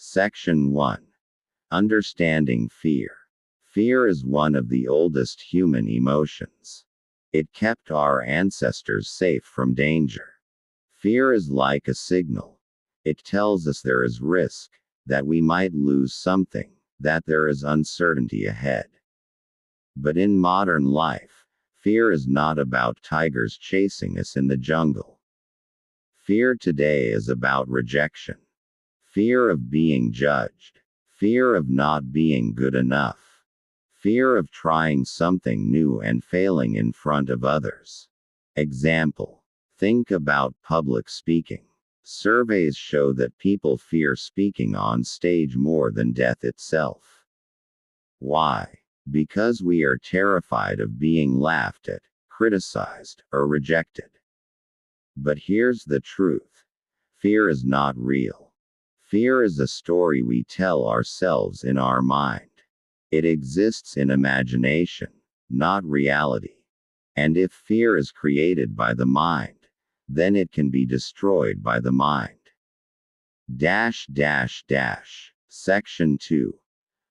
Section 1. Understanding fear. Fear is one of the oldest human emotions. It kept our ancestors safe from danger. Fear is like a signal. It tells us there is risk, that we might lose something, that there is uncertainty ahead. But in modern life, fear is not about tigers chasing us in the jungle. Fear today is about rejection. Fear of being judged. Fear of not being good enough. Fear of trying something new and failing in front of others. Example. Think about public speaking. Surveys show that people fear speaking on stage more than death itself. Why? Because we are terrified of being laughed at, criticized, or rejected. But here's the truth. Fear is not real. Fear is a story we tell ourselves in our mind. It exists in imagination, not reality. And if fear is created by the mind, then it can be destroyed by the mind. Section 2.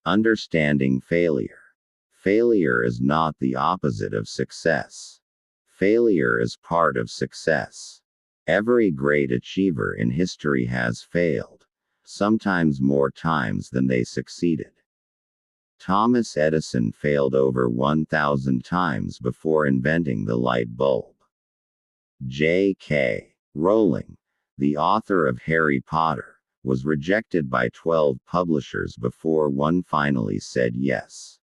Understanding failure. Failure is not the opposite of success. Failure is part of success. Every great achiever in history has failed, sometimes more times than they succeeded. Thomas Edison failed over 1,000 times before inventing the light bulb. J.K. Rowling, the author of Harry Potter, was rejected by 12 publishers before one finally said yes.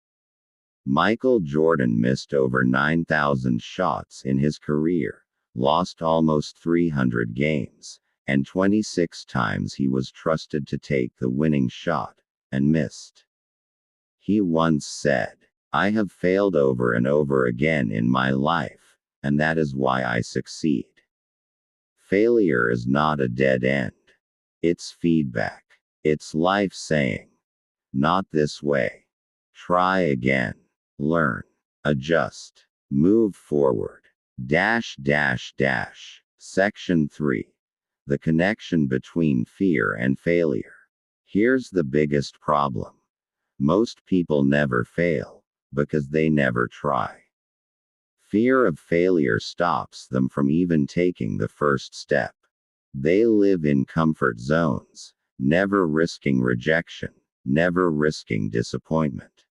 Michael Jordan missed over 9,000 shots in his career, lost almost 300 games, and 26 times he was trusted to take the winning shot, and missed. He once said, "I have failed over and over again in my life, and that is why I succeed." Failure is not a dead end. It's feedback. It's life saying, "Not this way. Try again. Learn. Adjust. Move forward." Section 3. The connection between fear and failure. Here's the biggest problem. Most people never fail, because they never try. Fear of failure stops them from even taking the first step. They live in comfort zones, never risking rejection, never risking disappointment.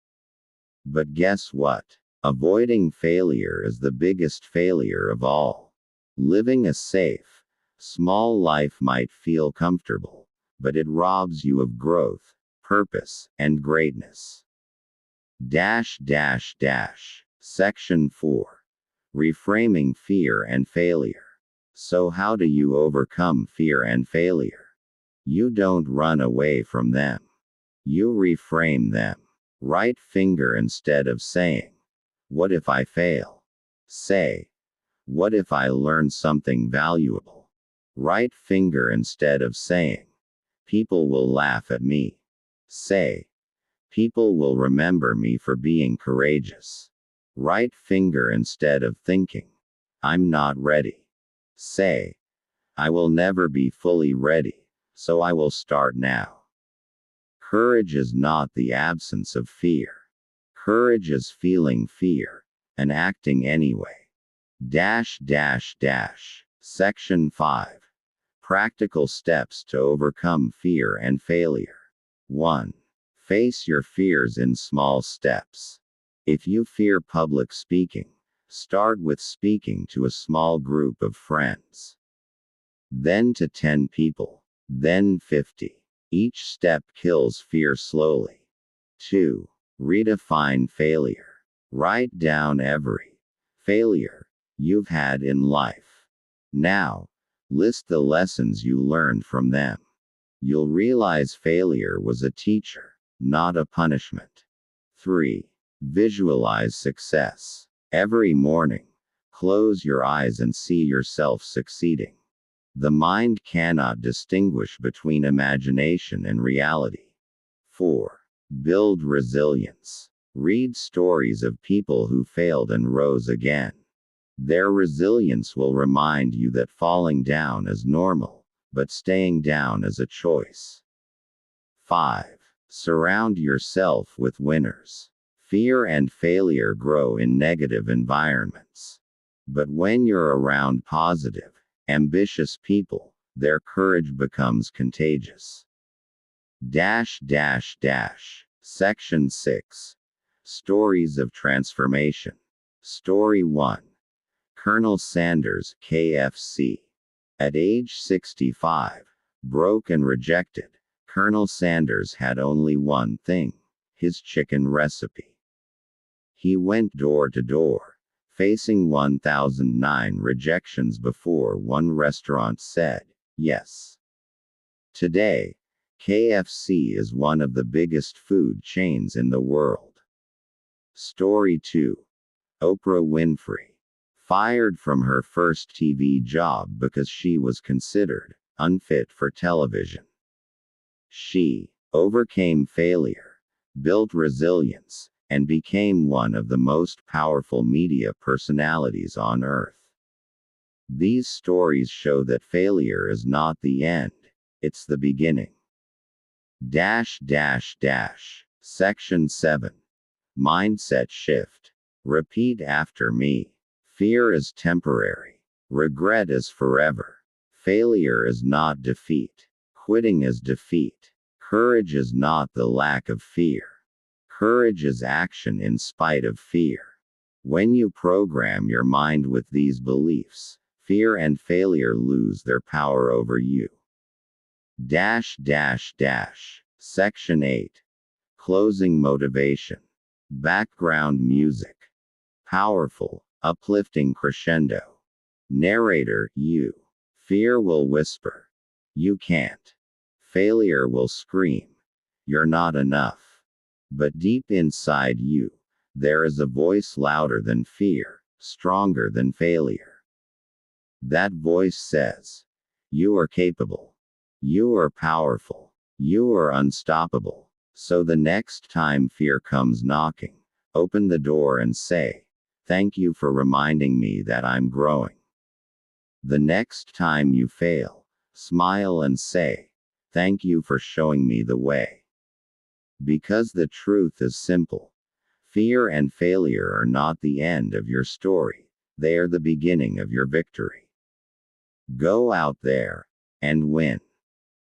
But guess what? Avoiding failure is the biggest failure of all. Living a safe, small life might feel comfortable, but it robs you of growth, purpose, and greatness. Section 4. Reframing fear and failure. So how do you overcome fear and failure? You don't run away from them. You reframe them. Right finger instead of saying, "What if I fail?" Say, "What if I learn something valuable?" Right finger instead of saying, "People will laugh at me." Say, "People will remember me for being courageous." Right finger instead of thinking, "I'm not ready." Say, "I will never be fully ready, so I will start now." Courage is not the absence of fear. Courage is feeling fear, and acting anyway. Section 5. Practical steps to overcome fear and failure. 1. Face your fears in small steps. If you fear public speaking, start with speaking to a small group of friends. Then to 10 people. Then 50. Each step kills fear slowly. 2. Redefine failure. Write down every failure you've had in life. Now, list the lessons you learned from them. You'll realize failure was a teacher, not a punishment. 3. Visualize success. Every morning, close your eyes and see yourself succeeding. The mind cannot distinguish between imagination and reality. 4. Build resilience. Read stories of people who failed and rose again. Their resilience will remind you that falling down is normal, but staying down is a choice. 5. Surround yourself with winners. Fear and failure grow in negative environments. But when you're around positive, ambitious people, their courage becomes contagious. Section 6. Stories of transformation. Story 1. Colonel Sanders, KFC. At age 65, broke and rejected, Colonel Sanders had only one thing: his chicken recipe. He went door to door, facing 1,009 rejections before one restaurant said yes. Today, KFC is one of the biggest food chains in the world. Story 2. Oprah Winfrey. Fired from her first TV job because she was considered unfit for television. She overcame failure, built resilience, and became one of the most powerful media personalities on earth. These stories show that failure is not the end, it's the beginning. Section 7. Mindset shift. Repeat after me. Fear is temporary. Regret is forever. Failure is not defeat. Quitting is defeat. Courage is not the lack of fear. Courage is action in spite of fear. When you program your mind with these beliefs, fear and failure lose their power over you. Section 8. Closing motivation. Background music. Powerful, uplifting crescendo. Narrator, you. Fear will whisper, you can't. Failure will scream, you're not enough. But deep inside you, there is a voice louder than fear, stronger than failure. That voice says, you are capable. You are powerful. You are unstoppable. So the next time fear comes knocking, open the door and say, thank you for reminding me that I'm growing. The next time you fail, smile and say, thank you for showing me the way. Because the truth is simple. Fear and failure are not the end of your story, they are the beginning of your victory. Go out there and win.